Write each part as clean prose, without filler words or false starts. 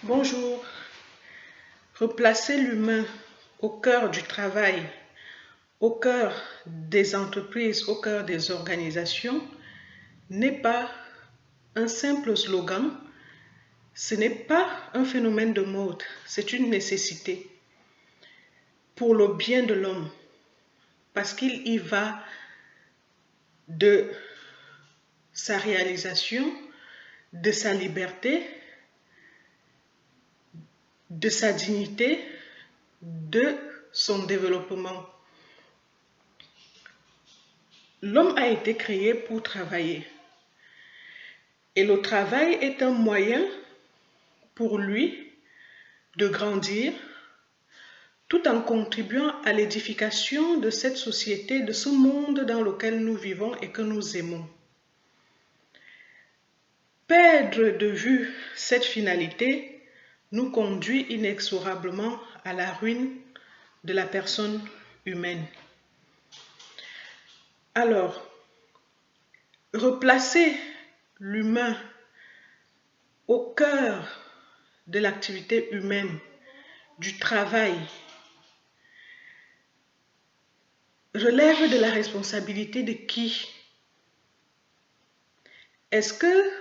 Bonjour. Replacer l'humain au cœur du travail, au cœur des entreprises, au cœur des organisations n'est pas un simple slogan, ce n'est pas un phénomène de mode, c'est une nécessité pour le bien de l'homme, parce qu'il y va de sa réalisation, de sa liberté, de sa dignité, de son développement. L'homme a été créé pour travailler. Et le travail est un moyen pour lui de grandir tout en contribuant à l'édification de cette société, de ce monde dans lequel nous vivons et que nous aimons. Perdre de vue cette finalité nous conduit inexorablement à la ruine de la personne humaine. Alors, replacer l'humain au cœur de l'activité humaine, du travail, relève de la responsabilité de qui? Est-ce que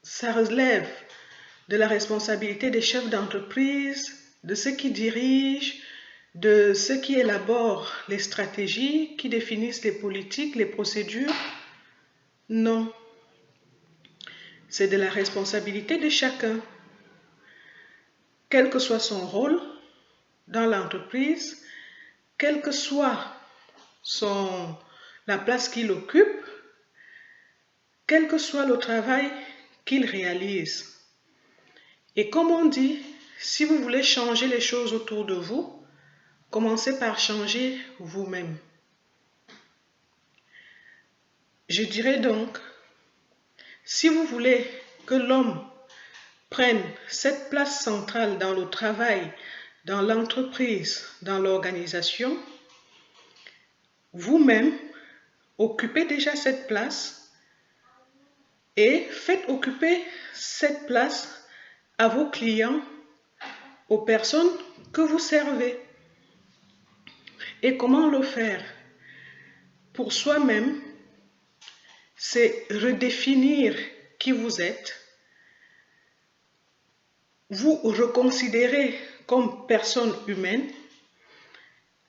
ça relève de la responsabilité des chefs d'entreprise, de ceux qui dirigent, de ceux qui élaborent les stratégies, qui définissent les politiques, les procédures? Non. C'est de la responsabilité de chacun. Quel que soit son rôle dans l'entreprise, quelle que soit la place qu'il occupe, quel que soit le travail qu'il réalise. Et comme on dit, si vous voulez changer les choses autour de vous, commencez par changer vous-même. Je dirais donc, si vous voulez que l'homme prenne cette place centrale dans le travail, dans l'entreprise, dans l'organisation, vous-même, occupez déjà cette place et faites occuper cette place à vos clients, aux personnes que vous servez. Et comment le faire? Pour soi-même, c'est redéfinir qui vous êtes, vous reconsidérer comme personne humaine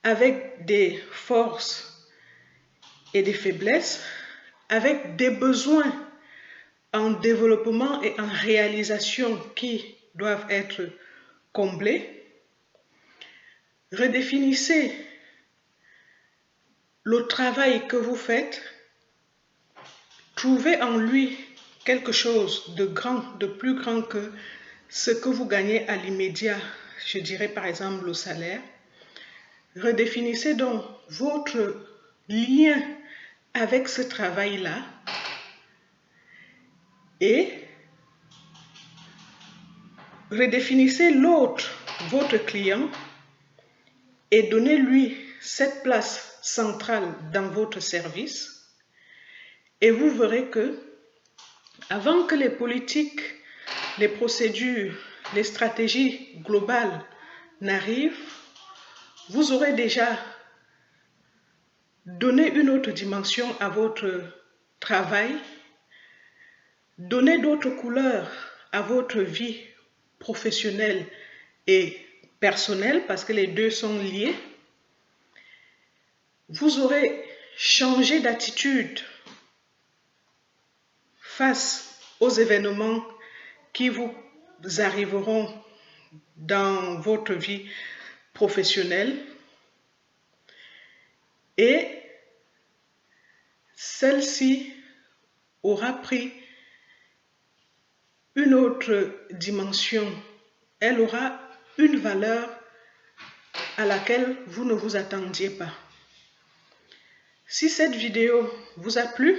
avec des forces et des faiblesses, avec des besoins en développement et en réalisation qui doivent être comblés. Redéfinissez le travail que vous faites, trouvez en lui quelque chose de grand, de plus grand que ce que vous gagnez à l'immédiat, je dirais par exemple le salaire. Redéfinissez donc votre lien avec ce travail-là et redéfinissez l'autre, votre client, et donnez-lui cette place centrale dans votre service. Et vous verrez que, avant que les politiques, les procédures, les stratégies globales n'arrivent, vous aurez déjà donné une autre dimension à votre travail, donné d'autres couleurs à votre vie professionnelle et personnelle, parce que les deux sont liés. Vous aurez changé d'attitude face aux événements qui vous arriveront dans votre vie professionnelle et celle-ci aura pris une autre dimension. Elle aura une valeur à laquelle vous ne vous attendiez pas. Si cette vidéo vous a plu,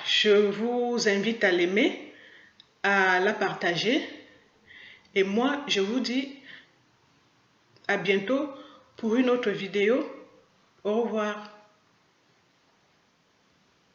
je vous invite à l'aimer, à la partager. Et moi, je vous dis à bientôt pour une autre vidéo. Au revoir.